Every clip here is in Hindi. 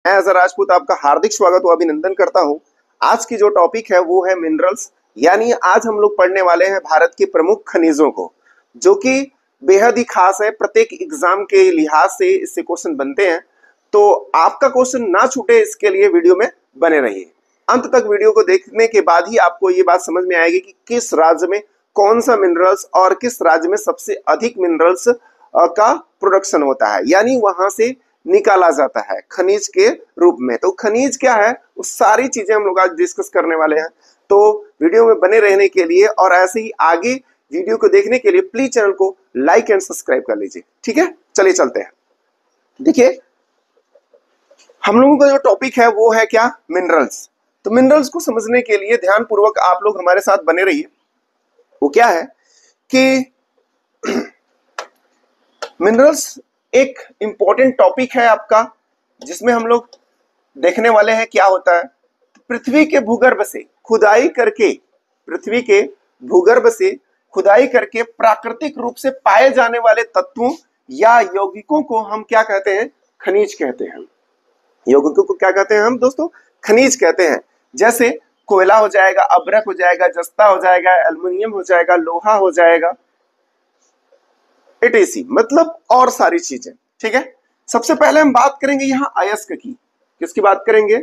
मैं एज राजपूत आपका हार्दिक स्वागत व अभिनंदन करता हूं। आज की जो टॉपिक है वो है मिनरल्स, यानी आज हम लोग पढ़ने वाले हैं भारत के प्रमुख खनिजों को, जो कि बेहद ही खास है। प्रत्येक एग्जाम के लिहाज से इससे क्वेश्चन बनते हैं, तो आपका क्वेश्चन ना छूटे इसके लिए वीडियो में बने रहिए। अंत तक वीडियो को देखने के बाद ही आपको ये बात समझ में आएगी कि किस राज्य में कौन सा मिनरल्स और किस राज्य में सबसे अधिक मिनरल्स का प्रोडक्शन होता है, यानी वहां से निकाला जाता है खनिज के रूप में। तो खनिज क्या है, वो सारी चीजें हम लोग आज डिस्कस करने वाले हैं। तो वीडियो में बने रहने के लिए और ऐसे ही आगे वीडियो को देखने के लिए प्लीज चैनल को लाइक एंड सब्सक्राइब कर लीजिए। ठीक है, चलिए चलते हैं। देखिए, हम लोगों का जो टॉपिक है वो है क्या, मिनरल्स। तो मिनरल्स को समझने के लिए ध्यान पूर्वक आप लोग हमारे साथ बने रहिए। वो क्या है कि मिनरल्स एक इंपॉर्टेंट टॉपिक है आपका, जिसमें हम लोग देखने वाले हैं क्या होता है। पृथ्वी के भूगर्भ से खुदाई करके, पृथ्वी के भूगर्भ से खुदाई करके प्राकृतिक रूप से पाए जाने वाले तत्वों या यौगिकों को हम क्या कहते हैं, खनिज कहते हैं। यौगिकों को क्या कहते हैं हम दोस्तों, खनिज कहते हैं। जैसे कोयला हो जाएगा, अभ्रक हो जाएगा, जस्ता हो जाएगा, एल्युमिनियम हो जाएगा, लोहा हो जाएगा, इटेसी, मतलब और सारी चीजें। ठीक है, सबसे पहले हम बात करेंगे यहाँ अयस्क की। किसकी बात करेंगे,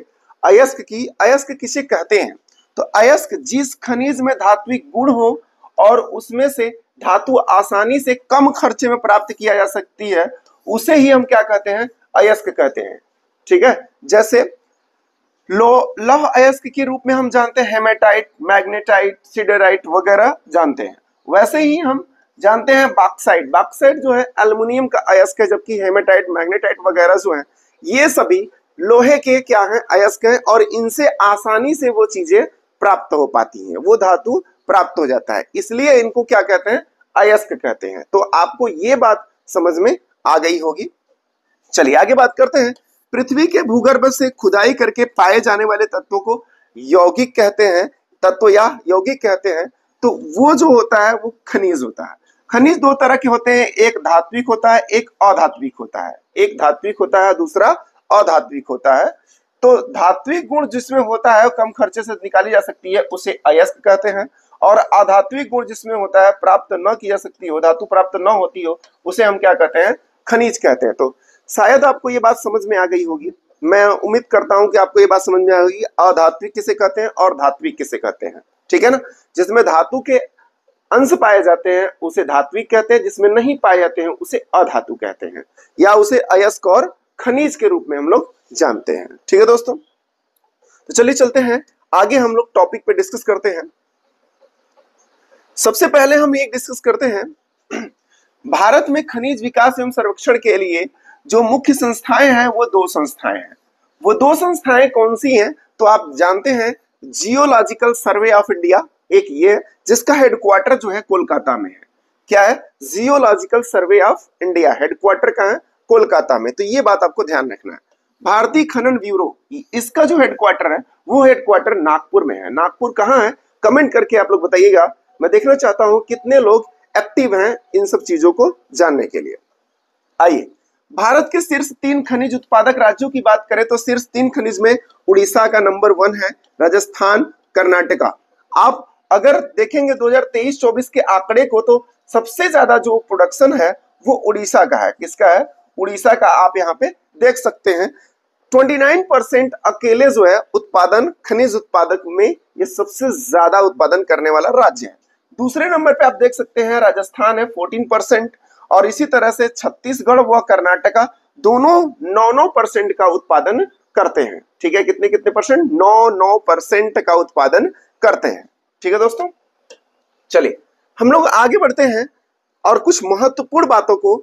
अयस्क की। अयस्क किसे कहते हैं, तो अयस्क जिस खनिज में धात्विक गुण हो और उसमें से धातु आसानी से कम खर्चे में प्राप्त किया जा सकती है, उसे ही हम क्या कहते हैं, अयस्क कहते हैं। ठीक है, जैसे लौह अयस्क के रूप में हम जानते हैं हेमेटाइट, मैग्नेटाइट, सिडराइट वगैरह जानते हैं। वैसे ही हम जानते हैं बॉक्साइट। बॉक्साइट जो है एल्युमिनियम का अयस्क है, जबकि हेमेटाइट, मैग्नेटाइट वगैरह जो है ये सभी लोहे के क्या है, अयस्क है, और इनसे आसानी से वो चीजें प्राप्त हो पाती हैं, वो धातु प्राप्त हो जाता है, इसलिए इनको क्या कहते हैं, अयस्क कहते हैं। तो आपको ये बात समझ में आ गई होगी। चलिए आगे बात करते हैं। पृथ्वी के भूगर्भ से खुदाई करके पाए जाने वाले तत्वों को यौगिक कहते हैं, तत्व या यौगिक कहते हैं। तो वो जो होता है वो खनिज होता है। खनिज दो तरह के होते हैं, एक धात्विक होता है, एक अधात्विक होता है। एक धात्विक होता है, दूसरा अधात्विक होता है। तो धात्विक गुण जिसमें होता है कम खर्चे से निकाली जा सकती है, उसे अयस्क कहते हैं। और अधात्विक गुण जिसमें होता है, प्राप्त न की जा सकती हो, धातु प्राप्त न होती हो, उसे हम क्या कहते हैं, खनिज कहते हैं। तो शायद आपको ये बात समझ में आ गई होगी। मैं उम्मीद करता हूं कि आपको ये बात समझ में आ गई, अधात्विक किसे कहते हैं और धात्विक किसे कहते हैं। ठीक है ना, जिसमें धातु के अंश पाए जाते हैं उसे धात्विक कहते हैं, जिसमें नहीं पाए जाते हैं उसे अधातु कहते हैं, या उसे अयस्क और खनिज के रूप में हम लोग जानते हैं। ठीक है दोस्तों, तो चलिए चलते हैं आगे, हम लोग टॉपिक पे डिस्कस करते हैं। सबसे पहले हम ये डिस्कस करते हैं, भारत में खनिज विकास एवं सर्वेक्षण के लिए जो मुख्य संस्थाएं हैं वो दो संस्थाएं हैं। वो दो संस्थाएं कौन सी हैं, तो आप जानते हैं जियोलॉजिकल सर्वे ऑफ इंडिया, एक ये जिसका हेडक्वार्टर जो है कोलकाता में है। क्या है, geological survey of India, headquarter कहाँ है, कोलकाता में। तो ये बात आपको ध्यान रखना है। भारतीय खनन ब्यूरो, इसका जो हेडक्वार्टर है वो हेडक्वार्टर नागपुर में है। नागपुर कहाँ है, कमेंट करके आप लोग बताइएगा। मैं देखना चाहता हूं कितने लोग एक्टिव हैं इन सब चीजों को जानने के लिए। आइए, भारत के शीर्ष 3 खनिज उत्पादक राज्यों की बात करें तो शीर्ष 3 खनिज में उड़ीसा का नंबर 1 है, राजस्थान, कर्नाटका। आप अगर देखेंगे 2023-24 के आंकड़े को, तो सबसे ज्यादा जो प्रोडक्शन है वो उड़ीसा का है। किसका है, उड़ीसा का। आप यहाँ पे देख सकते हैं 29% अकेले जो है उत्पादन, खनिज उत्पादक में ये सबसे ज्यादा उत्पादन करने वाला राज्य है। दूसरे नंबर पे आप देख सकते हैं राजस्थान है 14%, और इसी तरह से छत्तीसगढ़ व कर्नाटका दोनों 9% का उत्पादन करते हैं। ठीक है, कितने कितने परसेंट, 9% का उत्पादन करते हैं। ठीक है दोस्तों, चलिए हम लोग आगे बढ़ते हैं और कुछ महत्वपूर्ण बातों को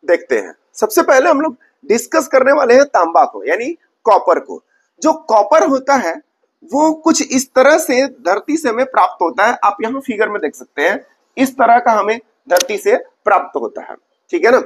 देखते हैं। सबसे पहले हम लोग डिस्कस करने वाले हैं तांबा को, यानी कॉपर को। जो कॉपर होता है वो कुछ इस तरह से धरती से हमें प्राप्त होता है। आप यहाँ फिगर में देख सकते हैं, इस तरह का हमें धरती से प्राप्त होता है। ठीक है ना।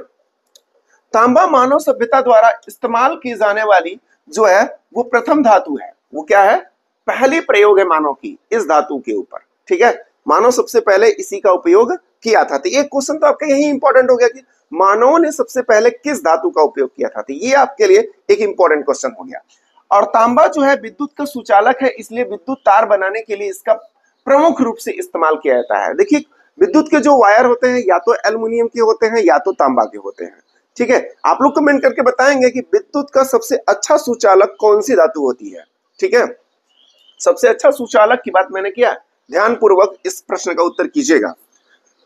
तांबा मानव सभ्यता द्वारा इस्तेमाल की जाने वाली जो है वो प्रथम धातु है। वो क्या है, पहली प्रयोग है मानव की इस धातु के ऊपर। ठीक है, मानव सबसे पहले इसी का उपयोग किया था। तो एक क्वेश्चन तो आपका यही इंपॉर्टेंट हो गया कि मानवों ने सबसे पहले किस धातु का उपयोग किया था? तो ये आपके लिए एक इंपॉर्टेंट क्वेश्चन हो गया। और तांबा जो है विद्युत का सुचालक है, इसलिए विद्युत तार बनाने के लिए इसका प्रमुख रूप से इस्तेमाल किया जाता है। देखिए विद्युत के जो वायर होते हैं या तो एल्युमिनियम के होते हैं या तो तांबा के होते हैं। ठीक है, आप लोग कमेंट करके बताएंगे कि विद्युत का सबसे अच्छा सुचालक कौन सी धातु होती है। ठीक है, सबसे अच्छा सुचालक की बात मैंने किया, ध्यान पूर्वक इस प्रश्न का उत्तर कीजिएगा।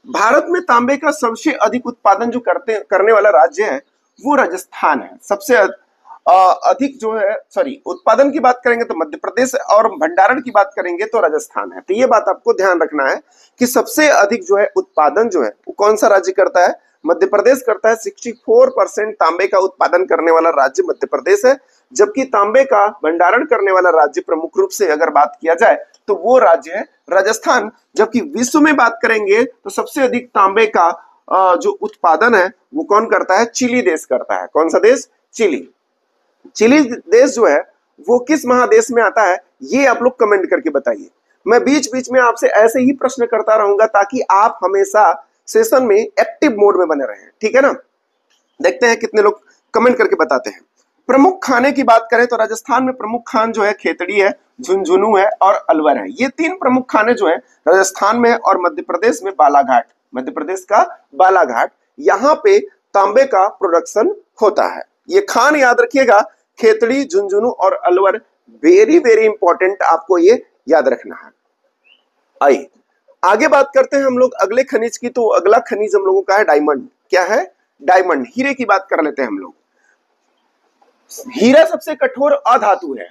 भारत में तांबे का सबसे अधिक उत्पादन जो करने वाला राज्य है वो राजस्थान है। सबसे अधिक जो है, सॉरी, उत्पादन की बात करेंगे तो मध्य प्रदेश, और भंडारण की बात करेंगे तो राजस्थान है। तो ये बात आपको ध्यान रखना है कि सबसे अधिक जो है उत्पादन जो है वो कौन सा राज्य करता है? मध्य प्रदेश करता है। 64% तांबे का उत्पादन करने वाला राज्य मध्य प्रदेश है, जबकि तांबे का भंडारण करने वाला राज्य प्रमुख रूप से अगर बात किया जाए तो वो राज्य है राजस्थान। जबकि विश्व में बात करेंगे तो सबसे अधिक तांबे का जो उत्पादन है वो कौन करता है? चिली देश करता है। कौन सा देश? चिली। चिली देश जो है वो किस महादेश में आता है? ये आप लोग कमेंट करके बताइए। मैं बीच बीच में आपसे ऐसे ही प्रश्न करता रहूंगा ताकि आप हमेशा सेशन में एक्टिव मोड में बने रहें। ठीक है ना, देखते हैं कितने लोग कमेंट करके बताते हैं। प्रमुख खाने की बात करें तो राजस्थान में प्रमुख खान जो है खेतड़ी है, झुंझुनू है और अलवर है। ये तीन प्रमुख खाने जो है राजस्थान में, और मध्य प्रदेश में बालाघाट, मध्य प्रदेश का बालाघाट, यहाँ पे तांबे का प्रोडक्शन होता है। ये खान याद रखिएगा, खेतड़ी, झुंझुनू और अलवर, वेरी वेरी इंपॉर्टेंट, आपको ये याद रखना है। आइए आगे बात करते हैं हम लोग अगले खनिज की। तो अगला खनिज हम लोगों का है डायमंड। क्या है? डायमंड, हीरे की बात कर लेते हैं हम लोग। हीरा सबसे कठोर अधातु है।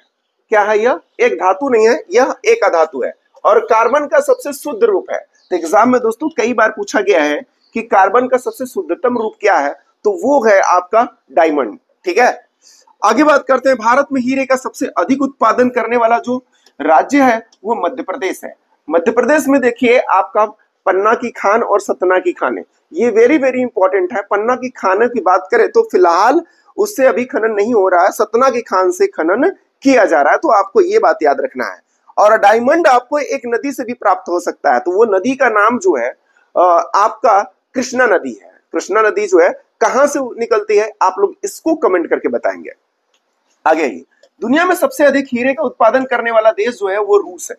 क्या है यह? एक धातु नहीं है, यह एक अधातु है, और कार्बन का सबसे शुद्ध रूप है। तो एग्जाम में दोस्तों कई बार पूछा गया है कि कार्बन का सबसे शुद्धतम रूप क्या है, तो वो है आपका डायमंड। ठीक है, आगे बात करते हैं। भारत में हीरे का सबसे अधिक उत्पादन करने वाला जो राज्य है वो मध्य प्रदेश है। मध्य प्रदेश में देखिए आपका पन्ना की खान और सतना की खान है, ये वेरी वेरी इंपॉर्टेंट है। पन्ना की खान की बात करें तो फिलहाल उससे अभी खनन नहीं हो रहा है, सतना की खान से खनन किया जा रहा है, तो आपको ये बात याद रखना है। और डायमंड आपको एक नदी से भी प्राप्त हो सकता है, तो वो नदी का नाम जो है आपका कृष्णा नदी है। कृष्णा नदी जो है कहां से निकलती है, आप लोग इसको कमेंट करके बताएंगे। आगे ही दुनिया में सबसे अधिक हीरे का उत्पादन करने वाला देश जो है वो रूस है।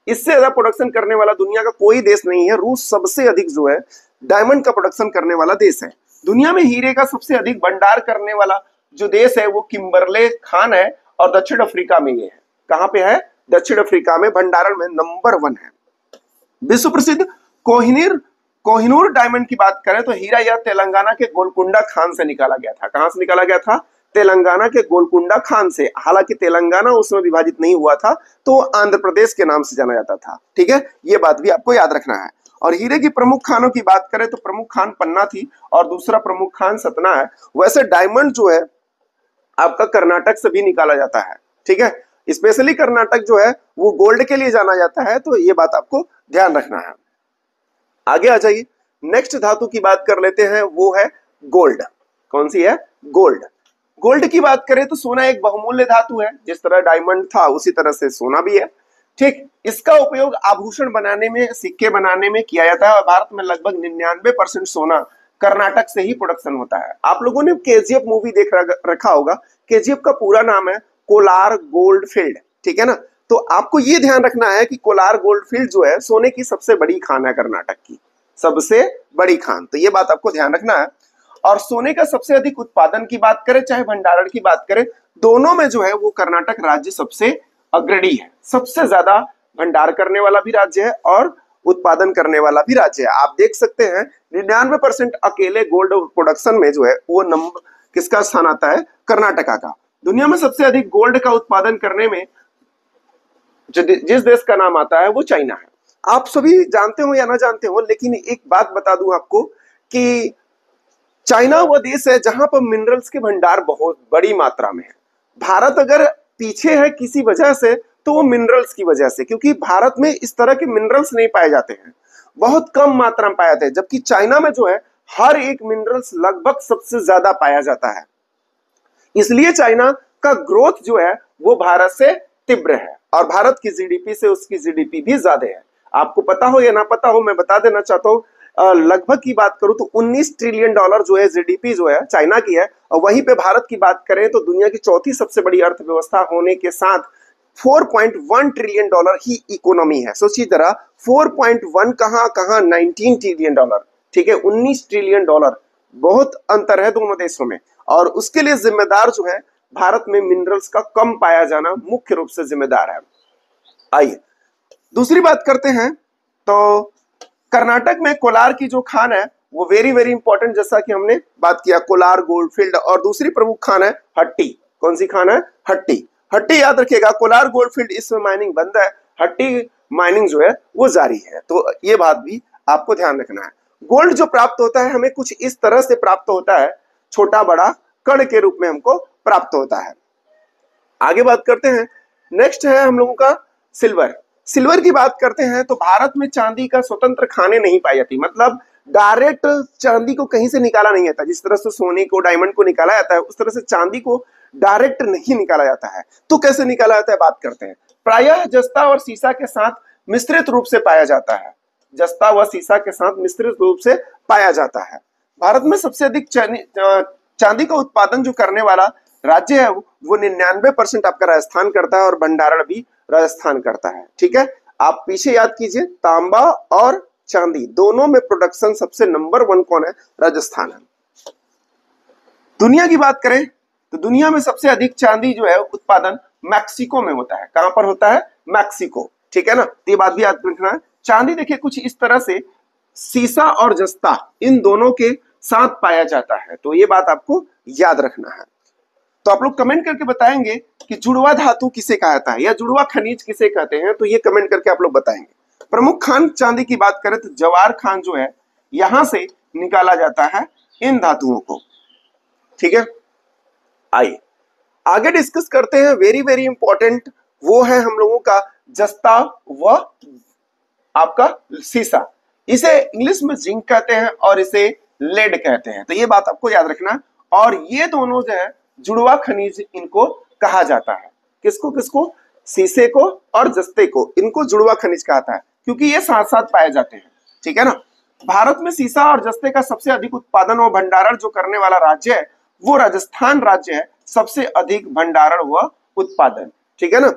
इससे ज्यादा प्रोडक्शन करने वाला दुनिया का कोई देश नहीं है। रूस सबसे अधिक जो है डायमंड का प्रोडक्शन करने वाला देश है। दुनिया में हीरे का सबसे अधिक भंडार करने वाला जो देश है वो किम्बरले खान है, और दक्षिण अफ्रीका में ये है। कहां पे है? दक्षिण अफ्रीका में भंडारण में नंबर 1 है। विश्व प्रसिद्ध कोहिनूर डायमंड की बात करें तो हीरा यह तेलंगाना के गोलकुंडा खान से निकाला गया था। कहां से निकाला गया था? तेलंगाना के गोलकुंडा खान से। हालांकि तेलंगाना उसमें विभाजित नहीं हुआ था, तो आंध्र प्रदेश के नाम से जाना जाता था। ठीक है, ये बात भी आपको याद रखना है। और हीरे की प्रमुख खानों की बात करें तो प्रमुख खान पन्ना थी और दूसरा प्रमुख खान सतना है। वैसे डायमंड जो है आपका कर्नाटक से भी निकाला जाता है। ठीक है, स्पेशली कर्नाटक जो है वो गोल्ड के लिए जाना जाता है, तो ये बात आपको ध्यान रखना है। आगे आ जाइए, नेक्स्ट धातु की बात कर लेते हैं, वो है गोल्ड। कौन सी है? गोल्ड। गोल्ड की बात करें तो सोना एक बहुमूल्य धातु है, जिस तरह डायमंड था उसी तरह से सोना भी है। ठीक, इसका उपयोग आभूषण बनाने में, सिक्के बनाने में किया जाता है, और भारत में लगभग 99% सोना कर्नाटक से ही प्रोडक्शन होता है। आप लोगों ने केजीएफ मूवी देख रखा होगा। केजीएफ का पूरा नाम है कोलार गोल्ड फील्ड। ठीक है ना, तो आपको ये ध्यान रखना है कि कोलार गोल्ड फील्ड जो है सोने की सबसे बड़ी खान है, कर्नाटक की सबसे बड़ी खान। तो ये बात आपको ध्यान रखना है। और सोने का सबसे अधिक उत्पादन की बात करें चाहे भंडारण की बात करें, दोनों में जो है वो कर्नाटक राज्य सबसे अग्रणी है। सबसे ज्यादा भंडार करने वाला भी राज्य है और उत्पादन करने वाला भी राज्य है। आप देख सकते हैं 99% अकेले गोल्ड प्रोडक्शन में जो है वो नंबर किसका स्थान आता है? कर्नाटका का। दुनिया में सबसे अधिक गोल्ड का उत्पादन करने में जिस देश का नाम आता है वो चाइना है। आप सभी जानते हो या ना जानते हो, लेकिन एक बात बता दूं आपको कि चाइना वो देश है जहां पर मिनरल्स के भंडार बहुत बड़ी मात्रा में है। भारत अगर पीछे है किसी वजह से तो वो मिनरल्स की वजह से, क्योंकि भारत में इस तरह के मिनरल्स नहीं पाए जाते हैं, बहुत कम मात्रा में पाए जाते हैं। जबकि चाइना में जो है हर एक मिनरल्स लगभग सबसे ज्यादा पाया जाता है। इसलिए चाइना का ग्रोथ जो है वो भारत से तीव्र है, और भारत की जीडीपी से उसकी जीडीपी भी ज्यादा है। आपको पता हो या ना पता हो, मैं बता देना चाहता हूं लगभग की बात करूं तो 19 ट्रिलियन डॉलर जो है जीडीपी जो है चाइना की है, और वहीं पे भारत की बात करें तो दुनिया की चौथी सबसे बड़ी अर्थव्यवस्था होने के साथ 4.1 ट्रिलियन डॉलर ही इकोनॉमी है। सोचिए जरा, 4.1 कहां कहां 19 ट्रिलियन डॉलर, ठीक है, 19 ट्रिलियन डॉलर, बहुत अंतर है दोनों देशों में। और उसके लिए जिम्मेदार जो है भारत में मिनरल्स का कम पाया जाना मुख्य रूप से जिम्मेदार है। आइए दूसरी बात करते हैं, तो कर्नाटक में कोलार की जो खान है वो वेरी वेरी इंपॉर्टेंट, जैसा कि हमने बात किया कोलार गोल्डफील्ड, और दूसरी प्रमुख खान है हट्टी। कौन सी खान है? हट्टी। हट्टी याद रखिएगा, कोलार गोल्डफील्ड इसमें माइनिंग बंद है, हट्टी माइनिंग जो है वो जारी है, तो ये बात भी आपको ध्यान रखना है। गोल्ड जो प्राप्त होता है हमें कुछ इस तरह से प्राप्त होता है, छोटा बड़ा कण के रूप में हमको प्राप्त होता है। आगे बात करते हैं, नेक्स्ट है हम लोगों का सिल्वर। सिल्वर की बात करते हैं तो भारत में चांदी का स्वतंत्र खाने नहीं पाई जाती, मतलब डायरेक्ट चांदी को कहीं से निकाला नहीं जाता। जिस तरह से सोने को डायमंड को निकाला जाता है उस तरह से चांदी को डायरेक्ट नहीं निकाला जाता है। तो कैसे निकाला जाता है बात करते हैं। प्रायः जस्ता और सीसा के साथ मिश्रित रूप से पाया जाता है, जस्ता व सीसा के साथ मिश्रित रूप से पाया जाता है। भारत में सबसे अधिक चांदी का उत्पादन जो करने वाला राज्य है वो 99% आपका राजस्थान करता है, और भंडारण भी राजस्थान करता है। ठीक है, आप पीछे याद कीजिए, तांबा और चांदी दोनों में प्रोडक्शन सबसे नंबर 1 कौन है? राजस्थान है। दुनिया की बात करें तो दुनिया में सबसे अधिक चांदी जो है उत्पादन मैक्सिको में होता है। कहां पर होता है? मैक्सिको। ठीक है ना, तो ये बात भी याद रखना है। चांदी देखिए कुछ इस तरह से सीसा और जस्ता इन दोनों के साथ पाया जाता है, तो ये बात आपको याद रखना है। तो आप लोग कमेंट करके बताएंगे कि जुड़वा धातु किसे कहा जाता है या जुड़वा खनिज किसे कहते हैं, तो ये कमेंट करके आप लोग बताएंगे। प्रमुख खान चांदी की बात करें तो जवार खान जो है यहां से निकाला जाता है इन धातुओं को। ठीक है, आइए आगे डिस्कस करते हैं। वेरी वेरी इंपॉर्टेंट वो है हम लोगों का जस्ता व आपका सीसा। इसे इंग्लिश में जिंक कहते हैं और इसे लेड कहते हैं, तो ये बात आपको याद रखना। और ये दोनों जो है जुड़वा खनिज इनको कहा जाता है। किसको किसको? सीसे को और जस्ते को, इनको जुड़वा खनिज कहता है क्योंकि ये साथ साथ पाए जाते हैं। ठीक है ना। भारत में सीसा और जस्ते का सबसे अधिक उत्पादन और भंडारण जो करने वाला राज्य है वो राजस्थान राज्य है, सबसे अधिक भंडारण व उत्पादन। ठीक है ना,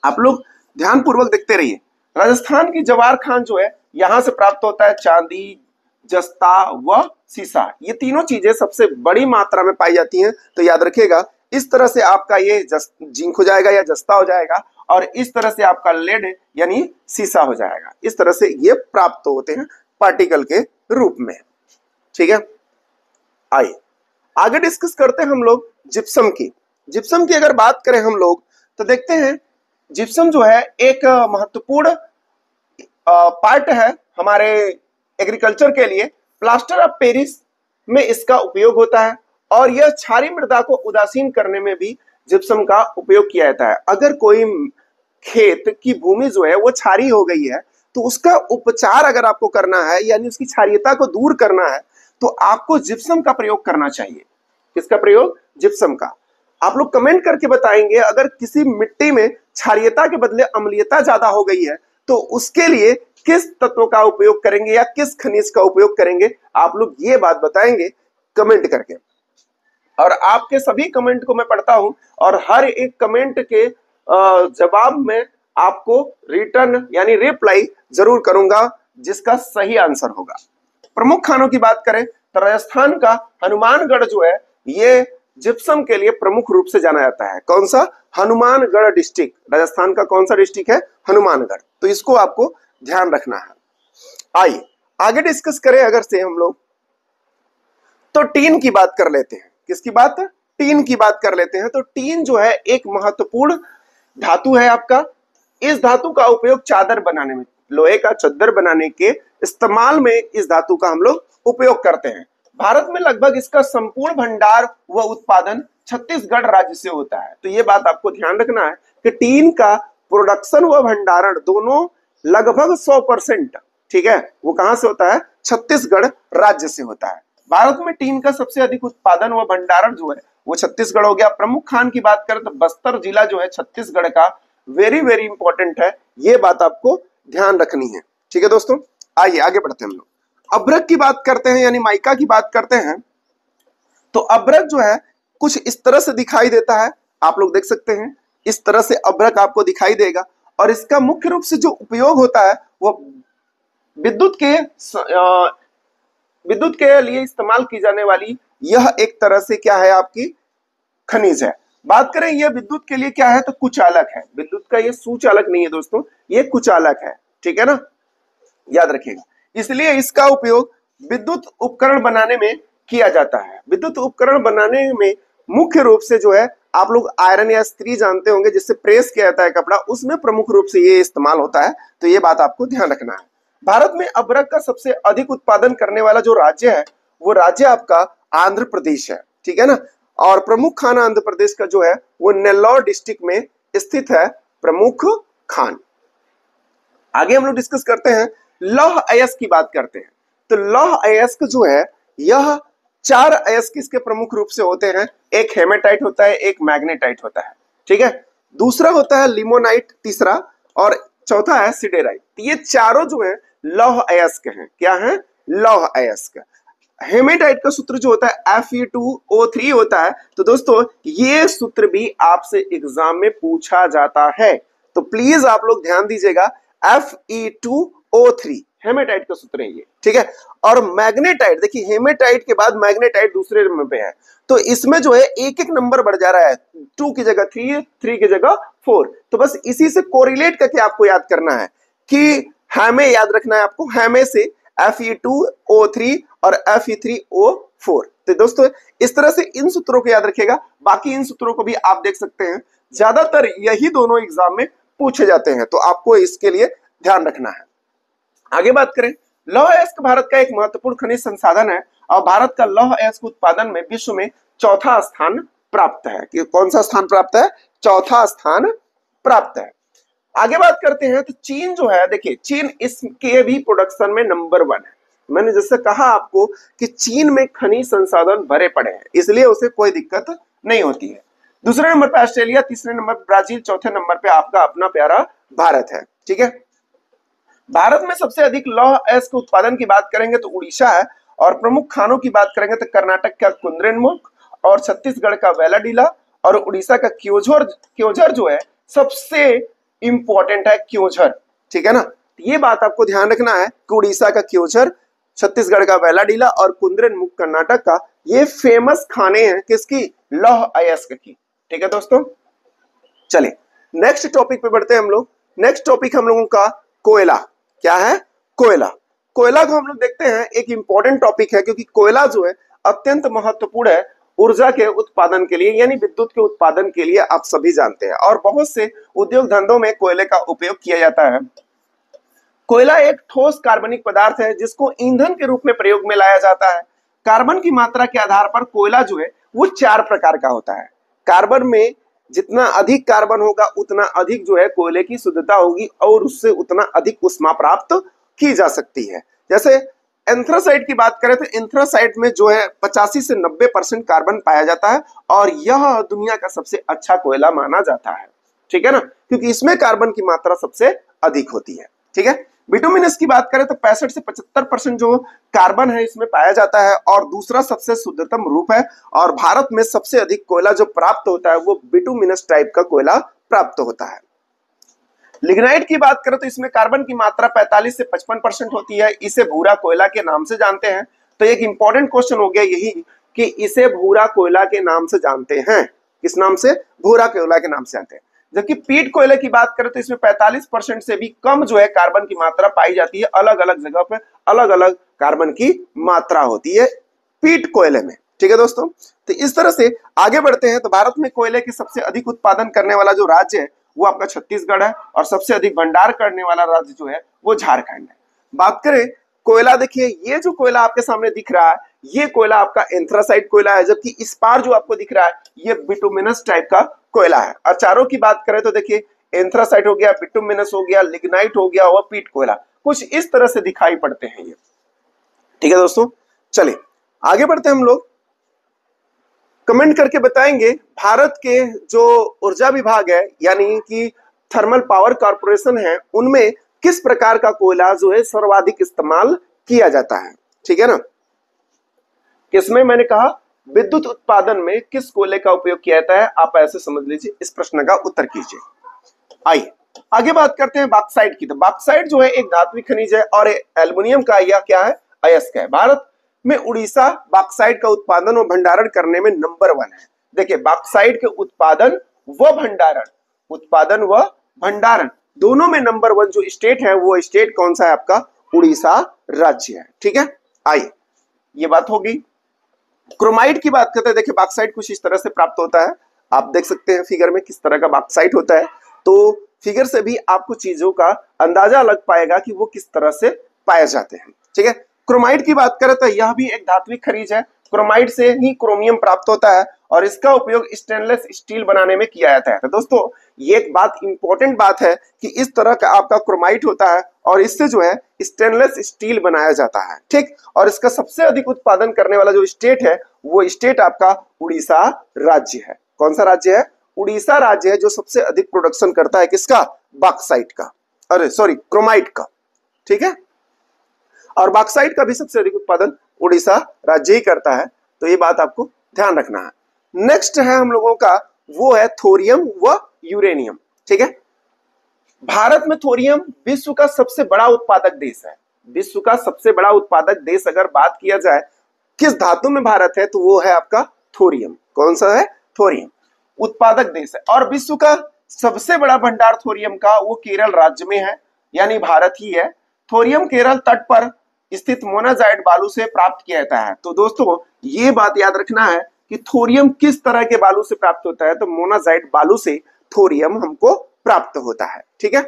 आप लोग ध्यान पूर्वक देखते रहिए। राजस्थान की जवार खान जो है यहां से प्राप्त होता है चांदी, जस्ता व सीसा, ये तीनों चीजें सबसे बड़ी मात्रा में पाई जाती हैं। तो याद रखिएगा, इस तरह से आपका ये जिंक हो जाएगा या जस्ता हो जाएगा, और इस तरह से आपका लेड यानी सीसा हो जाएगा। इस तरह से ये प्राप्त होते हैं पार्टिकल के रूप में। ठीक है, आइए आगे डिस्कस करते हैं हम लोग जिप्सम की। जिप्सम की अगर बात करें हम लोग तो देखते हैं जिप्सम जो है एक महत्वपूर्ण पार्ट है हमारे एग्रीकल्चर के लिए। प्लास्टर ऑफ पेरिस में इसका उपयोग होता है, और यह क्षारीय मृदा को उदासीन करने में भी जिप्सम का उपयोग किया जाता है। अगर कोई खेत की भूमि जो है वो क्षारीय हो गई है तो उसका उपचार अगर आपको करना है यानी उसकी क्षारीयता को दूर करना है तो आपको जिप्सम का प्रयोग करना चाहिए। किसका प्रयोग? जिप्सम का। आप लोग कमेंट करके बताएंगे अगर किसी मिट्टी में क्षारीयता के बदले अम्लीयता ज्यादा हो गई है तो उसके लिए किस तत्व का उपयोग करेंगे या किस खनिज का उपयोग करेंगे, आप लोग ये बात बताएंगे कमेंट करके। और आपके सभी कमेंट को मैं पढ़ता हूं और हर एक कमेंट के जवाब में आपको रिटर्न यानी रिप्लाई जरूर करूंगा जिसका सही आंसर होगा। प्रमुख खानों की बात करें तो राजस्थान का हनुमानगढ़ जो है ये जिप्सम के लिए प्रमुख रूप से जाना जाता है। कौन सा? हनुमानगढ़ डिस्ट्रिक्ट। राजस्थान का कौन सा डिस्ट्रिक्ट है? हनुमानगढ़। तो इसको आपको ध्यान रखना है। आइए आगे डिस्कस करें अगर से हम लोग तो टीन की बात कर लेते हैं। किसकी बात? टीन की बात कर लेते हैं। तो टीन जो है एक महत्वपूर्ण धातु है आपका। इस धातु का उपयोग चादर बनाने में, लोहे का चद्दर बनाने के इस्तेमाल में इस धातु का हम लोग उपयोग करते हैं। भारत में लगभग इसका संपूर्ण भंडार व उत्पादन छत्तीसगढ़ राज्य से होता है। तो ये बात आपको ध्यान रखना है कि टीन का प्रोडक्शन व भंडारण दोनों लगभग 100%, ठीक है, वो कहां से होता है? छत्तीसगढ़ राज्य से होता है। भारत में टीन का सबसे अधिक उत्पादन व भंडारण जो है वो छत्तीसगढ़ हो गया। प्रमुख खान की बात करें तो बस्तर जिला जो है छत्तीसगढ़ का वेरी वेरी इंपॉर्टेंट है, ये बात आपको ध्यान रखनी है। ठीक है दोस्तों, आइए आगे बढ़ते हैं हम लोग। अभ्रक की बात करते हैं यानी माइका की बात करते हैं, तो अभ्रक जो है कुछ इस तरह से दिखाई देता है, आप लोग देख सकते हैं इस तरह से अभ्रक आपको दिखाई देगा। और इसका मुख्य रूप से जो उपयोग होता है वो विद्युत के लिए इस्तेमाल की जाने वाली यह एक तरह से क्या है आपकी खनिज है। बात करें यह विद्युत के लिए क्या है तो कुचालक है, विद्युत का ये सुचालक नहीं है दोस्तों, ये कुचालक है, ठीक है ना, याद रखिएगा। इसलिए इसका उपयोग विद्युत उपकरण बनाने में किया जाता है। विद्युत उपकरण बनाने में मुख्य रूप से जो है आप लोग आयरन या स्त्री जानते होंगे जिससे प्रेस किया जाता है कपड़ा, उसमें प्रमुख रूप से ये इस्तेमाल होता है, तो ये बात आपको ध्यान रखना है। भारत में अभ्रक का सबसे अधिक उत्पादन करने वाला जो राज्य है वो राज्य आपका आंध्र प्रदेश है, ठीक है ना। और प्रमुख खान आंध्र प्रदेश का जो है वो नेल्लौर डिस्ट्रिक्ट में स्थित है प्रमुख खान। आगे हम लोग डिस्कस करते हैं लौह अयस्क की बात करते हैं। तो लौह अयस्क जो है यह 4 अयस्क इसके प्रमुख रूप से होते हैं, एक हेमेटाइट होता है, एक मैग्नेटाइट होता है, ठीक है, दूसरा होता है लिमोनाइट तीसरा, और चौथा है सिडेराइट। ये चारों जो है लौह अयस्क हैं। क्या है? लौह अयस्क। हेमेटाइट का सूत्र जो होता है Fe2O3 होता है। तो दोस्तों ये सूत्र भी आपसे एग्जाम में पूछा जाता है, तो प्लीज आप लोग ध्यान दीजिएगा, Fe2O3 हेमेटाइट का सूत्र है ये, ठीक है। और मैग्नेटाइट, देखिए हेमेटाइट के बाद मैग्नेटाइट दूसरे नंबर पे है, तो इसमें जो है एक एक नंबर बढ़ जा रहा है, 2 की जगह 3, 3 की जगह 4। तो बस इसी से कोरिलेट करके आपको याद करना है कि हेमे याद रखना है आपको, हेमे से Fe2O3 और Fe3O4। तो दोस्तों इस तरह से इन सूत्रों को याद रखिएगा, बाकी इन सूत्रों को भी आप देख सकते हैं, ज्यादातर यही दोनों एग्जाम में पूछे जाते हैं, तो आपको इसके लिए ध्यान रखना है। आगे बात करें, लौह अयस्क भारत का एक महत्वपूर्ण खनिज संसाधन है और भारत का लौह अयस्क उत्पादन में विश्व में चौथा स्थान प्राप्त है। कि कौन सा स्थान प्राप्त है? चौथा स्थान प्राप्त है। आगे बात करते हैं तो चीन जो है, देखिए चीन इसके भी प्रोडक्शन में नंबर 1 है। मैंने जैसे कहा आपको कि चीन में खनिज संसाधन भरे पड़े हैं, इसलिए उसे कोई दिक्कत नहीं होती है। दूसरे नंबर पे ऑस्ट्रेलिया, तीसरे नंबर ब्राजील, चौथे नंबर पे आपका अपना प्यारा भारत है, ठीक है। भारत में सबसे अधिक लौह अयस्क उत्पादन की बात करेंगे तो उड़ीसा है, और प्रमुख खानों की बात करेंगे तो कर्नाटक का कुद्रेमुख और छत्तीसगढ़ का वेलाडीला और उड़ीसा का क्योझर जो है सबसे इंपॉर्टेंट है, क्योझर, ठीक है ना। ये बात आपको ध्यान रखना है कि उड़ीसा का क्योझर, छत्तीसगढ़ का वेलाडीला और कुद्रेमुख कर्नाटक का, ये फेमस खाने हैं किसकी? लौह अयस्क की, ठीक है दोस्तों। चलिए नेक्स्ट टॉपिक पे बढ़ते हैं हम लोग। नेक्स्ट टॉपिक हम लोगों का कोयला। क्या है? कोयला। कोयला को हम लोग देखते हैं, एक इंपॉर्टेंट टॉपिक है क्योंकि कोयला जो है अत्यंत महत्वपूर्ण है ऊर्जा के उत्पादन के लिए, यानी विद्युत के उत्पादन के लिए, आप सभी जानते हैं, और बहुत से उद्योग धंधों में कोयले का उपयोग किया जाता है। कोयला एक ठोस कार्बनिक पदार्थ है जिसको ईंधन के रूप में प्रयोग में लाया जाता है। कार्बन की मात्रा के आधार पर कोयला जो है वो 4 प्रकार का होता है। कार्बन में जितना अधिक कार्बन होगा उतना अधिक जो है कोयले की शुद्धता होगी और उससे उतना अधिक ऊष्मा प्राप्त की जा सकती है। जैसे एंथ्रासाइट की बात करें तो एंथ्रासाइट में जो है 85 से 90% कार्बन पाया जाता है और यह दुनिया का सबसे अच्छा कोयला माना जाता है, ठीक है ना, क्योंकि इसमें कार्बन की मात्रा सबसे अधिक होती है, ठीक है। बिटुमिनस की बात करें तो 65 से 75% जो कार्बन है इसमें पाया जाता है और दूसरा सबसे शुद्धतम रूप है, और भारत में सबसे अधिक कोयला जो प्राप्त होता है वो बिटुमिनस टाइप का कोयला प्राप्त होता है। लिग्नाइट की बात करें तो इसमें कार्बन की मात्रा 45 से 55% होती है, इसे भूरा कोयला के नाम से जानते हैं। तो एक इंपॉर्टेंट क्वेश्चन हो गया यही कि इसे भूरा कोयला के नाम से जानते हैं, किस नाम से? भूरा कोयला के नाम से जानते हैं। जबकि पीट कोयले की बात करें तो इसमें 45% से भी कम जो है कार्बन की मात्रा पाई जाती है, अलग अलग जगह पे अलग अलग कार्बन की मात्रा होती है पीट कोयले में, ठीक है दोस्तों। तो इस तरह से आगे बढ़ते हैं तो भारत में कोयले की सबसे अधिक उत्पादन करने वाला जो राज्य है वो आपका छत्तीसगढ़ है और सबसे अधिक भंडार करने वाला राज्य जो है वो झारखंड है। बात करें कोयला, देखिए ये जो कोयला आपके सामने दिख रहा है ये कोयला आपका एंथ्रासाइट कोयला है, जबकि इस पार जो आपको दिख रहा है ये बिटुमिनस टाइप का कोयला है। और चारों की बात करें तो देखिए एंथ्रासाइट हो गया, बिटुमिनस हो गया, लिग्नाइट हो गया और पीट कोयला, कुछ इस तरह से दिखाई पड़ते हैं ये, ठीक है दोस्तों। चलिए आगे बढ़ते हैं हम लोग। कमेंट करके बताएंगे भारत के जो ऊर्जा विभाग है यानी कि थर्मल पावर कॉर्पोरेशन है उनमें किस प्रकार का कोयला जो है सर्वाधिक इस्तेमाल किया जाता है। ठीक है ना। किसमें मैंने कहा, विद्युत उत्पादन में किस कोयले का उपयोग किया जाता है, आप ऐसे समझ लीजिए, इस प्रश्न का उत्तर कीजिए। आइए आगे बात करते हैं बॉक्साइट की। तो बॉक्साइट जो है एक धात्विक खनिज है और एल्युमिनियम का या क्या है, अयस्क है। भारत में उड़ीसा बॉक्साइट का उत्पादन और भंडारण करने में नंबर 1 है। देखिए बॉक्साइट के उत्पादन व भंडारण दोनों में नंबर 1 जो स्टेट है, वो स्टेट कौन सा है आपका, उड़ीसा राज्य है। ठीक है, आइए ये बात होगी। क्रोमाइट की बात करते हैं। देखिए बॉक्साइट कुछ इस तरह से प्राप्त होता है, आप देख सकते हैं फिगर में किस तरह का बॉक्साइट होता है। तो फिगर से भी आपको चीजों का अंदाजा लग पाएगा कि वो किस तरह से पाए जाते हैं। ठीक है, क्रोमाइट की बात करें तो यह भी एक धात्विक खनिज है। क्रोमाइट से ही क्रोमियम प्राप्त होता है और इसका उपयोग स्टेनलेस स्टील बनाने में किया जाता है। तो दोस्तों ये एक बात इंपॉर्टेंट बात है कि इस तरह का आपका क्रोमाइट होता है और इससे जो है स्टेनलेस स्टील बनाया जाता है। ठीक, और इसका सबसे अधिक उत्पादन करने वाला जो स्टेट है, वो स्टेट आपका उड़ीसा राज्य है। कौन सा राज्य है, उड़ीसा राज्य है जो सबसे अधिक प्रोडक्शन करता है किसका, बॉक्साइट का, अरे सॉरी क्रोमाइट का। ठीक है, और बॉक्साइट का भी सबसे अधिक उत्पादन उड़ीसा राज्य ही करता है। तो ये बात आपको ध्यान रखना है। नेक्स्ट है हम लोगों का, वो है थोरियम व यूरेनियम। ठीक है, भारत में थोरियम विश्व का सबसे बड़ा उत्पादक देश है। विश्व का सबसे बड़ा उत्पादक देश अगर बात किया जाए किस धातु में भारत है, तो वो है आपका थोरियम। कौन सा है, थोरियम उत्पादक देश है। और विश्व का सबसे बड़ा भंडार थोरियम का वो केरल राज्य में है, यानी भारत ही है। थोरियम केरल तट पर स्थित मोनाजाइट बालू से प्राप्त किया जाता है। तो दोस्तों ये बात याद रखना है कि थोरियम किस तरह के बालू से प्राप्त होता है, तो मोनाजाइट बालू से थोरियम हमको प्राप्त होता है। ठीक है,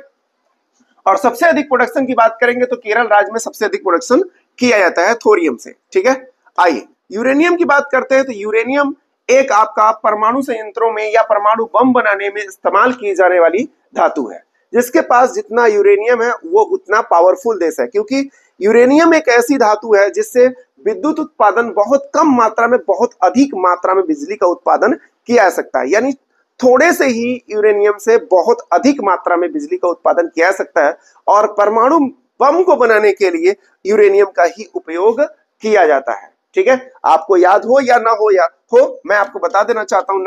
और सबसे अधिक प्रोडक्शन की बात करेंगे तो केरल राज्य में सबसे अधिक प्रोडक्शन किया जाता है थोरियम से। ठीक है, आइए यूरेनियम की बात करते हैं। तो यूरेनियम एक आपका परमाणु संयंत्रों में या परमाणु बम बनाने में इस्तेमाल की जाने वाली धातु है। जिसके पास जितना यूरेनियम है वो उतना पावरफुल देश है, क्योंकि यूरेनियम एक ऐसी धातु है जिससे विद्युत उत्पादन बहुत कम मात्रा में, बहुत अधिक मात्रा में बिजली का उत्पादन किया जा सकता है। यानी थोड़े से ही यूरेनियम से बहुत अधिक मात्रा में बिजली का उत्पादन किया जा सकता है और परमाणु बम को बनाने के लिए यूरेनियम का ही उपयोग किया जाता है। ठीक है, आपको याद हो या ना हो मैं आपको बता देना चाहता हूं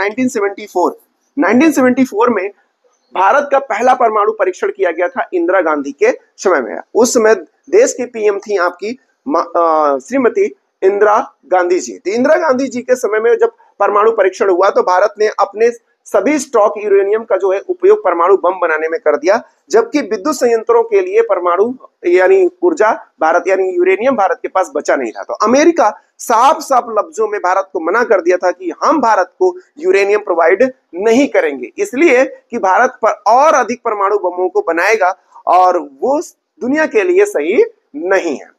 1974 में भारत का पहला परमाणु परीक्षण किया गया था इंदिरा गांधी के समय में। उस समय देश की पीएम थी आपकी श्रीमती इंदिरा गांधी जी। तो इंदिरा गांधी जी के समय में जब परमाणु परीक्षण हुआ तो भारत ने अपने सभी स्टॉक यूरेनियम का जो है उपयोग परमाणु बम बनाने में कर दिया, जबकि विद्युत संयंत्रों के लिए परमाणु यानी ऊर्जा भारत यानी यूरेनियम भारत के पास बचा नहीं था। तो अमेरिका साफ साफ लफ्जों में भारत को मना कर दिया था कि हम भारत को यूरेनियम प्रोवाइड नहीं करेंगे, इसलिए कि भारत पर और अधिक परमाणु बमों को बनाएगा और वो दुनिया के लिए सही नहीं है।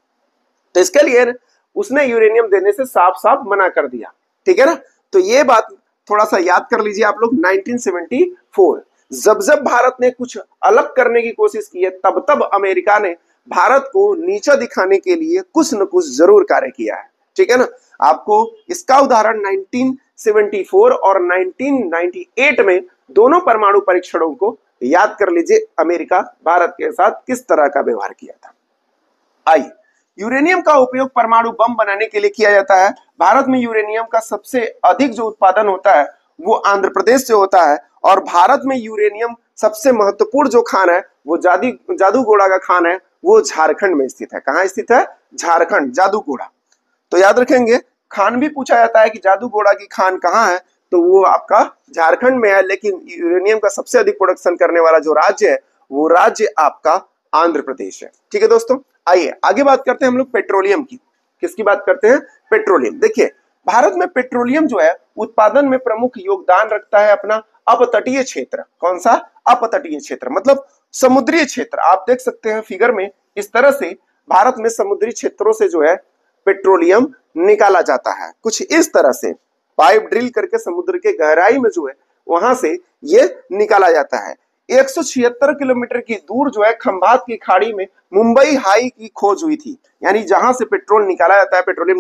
तो इसके लिए उसने यूरेनियम देने से साफ साफ मना कर दिया। ठीक है ना, तो ये बात थोड़ा सा याद कर लीजिए आप लोग। 1974 जब भारत ने कुछ अलग करने की कोशिश की है, तब अमेरिका ने भारत को नीचा दिखाने के लिए कुछ न कुछ जरूर कार्य किया है। ठीक है ना, आपको इसका उदाहरण 1974 और 1998 में दोनों परमाणु परीक्षणों को याद कर लीजिए, अमेरिका भारत के साथ किस तरह का व्यवहार किया था। आइए, यूरेनियम का उपयोग परमाणु बम बनाने के लिए किया जाता है। भारत में यूरेनियम का सबसे अधिक जो उत्पादन होता है वो आंध्र प्रदेश से होता है और भारत में यूरेनियम सबसे महत्वपूर्ण जो खान है वो जादूगोड़ा का खान है, वो झारखंड में स्थित है। कहाँ स्थित है, झारखंड, जादूगोड़ा। तो याद रखेंगे, खान भी पूछा जाता है कि जादूगोड़ा की खान कहाँ है, तो वो आपका झारखंड में है। लेकिन यूरेनियम का सबसे अधिक प्रोडक्शन करने वाला जो राज्य है वो राज्य आपका आंध्र प्रदेश है। ठीक है दोस्तों, आइए आगे बात करते हैं हम लोग पेट्रोलियम की। किसकी बात करते हैं, पेट्रोलियम। देखिए भारत में पेट्रोलियम जो है उत्पादन में प्रमुख योगदान रखता है अपना अपतटीय क्षेत्र। कौन सा, अपतटीय क्षेत्र मतलब समुद्री क्षेत्र। आप देख सकते हैं फिगर में, इस तरह से भारत में समुद्री क्षेत्रों से जो है पेट्रोलियम निकाला जाता है। कुछ इस तरह से पाइप ड्रिल करके समुद्र के गहराई में जो है वहां से ये निकाला जाता है। 176 किलोमीटर की दूर जो है खंभात की खाड़ी में मुंबई हाई की खोज हुई थी, यानी जहां से पेट्रोलियम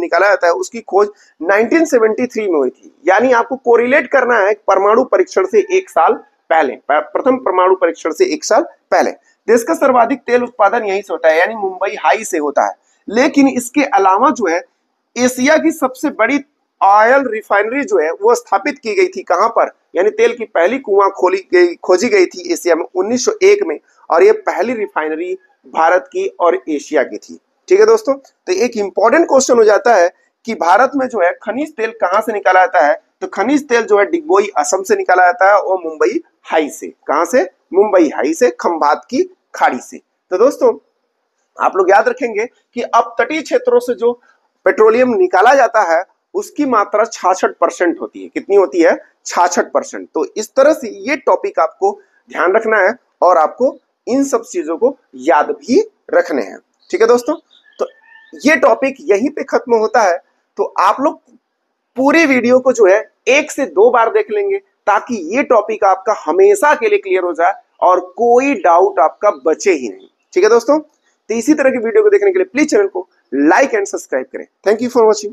निकाला जाता है उसकी खोज 1973 में हुई थी। यानी आपको कोरिलेट करना है परमाणु परीक्षण से 1 साल पहले, प्रथम परमाणु परीक्षण से 1 साल पहले। देश का सर्वाधिक तेल उत्पादन यहीं से होता है, यानी मुंबई हाई से होता है। लेकिन इसके अलावा जो है एशिया की सबसे बड़ी ऑयल रिफाइनरी जो है वो स्थापित की गई थी कहां पर, यानी तेल की पहली कुआं खोजी गई थी एशिया में 1901 में, और ये पहली रिफाइनरी भारत की और एशिया की थी। ठीक है दोस्तों, तो एक इंपॉर्टेंट क्वेश्चन हो जाता है कि भारत में जो है खनिज तेल कहां से निकाला जाता है, तो खनिज तेल जो है डिगबोई असम से निकाला जाता है और मुंबई हाई से। कहां से? मुंबई हाई से, खंभात की खाड़ी से। तो दोस्तों आप लोग याद रखेंगे कि अब तटीय क्षेत्रों से जो पेट्रोलियम निकाला जाता है उसकी मात्रा 66% होती है। कितनी होती है? 66%। तो इस तरह से ये टॉपिक आपको ध्यान रखना है और आपको इन सब चीजों को याद भी रखने हैं। ठीक है दोस्तों, तो ये टॉपिक यहीं पे खत्म होता है। तो आप लोग पूरी वीडियो को जो है 1 से 2 बार देख लेंगे ताकि ये टॉपिक आपका हमेशा के लिए क्लियर हो जाए और कोई डाउट आपका बचे ही नहीं। ठीक है दोस्तों, तो इसी तरह की वीडियो को देखने के लिए प्लीज चैनल को लाइक एंड सब्सक्राइब करें। Thank you for watching.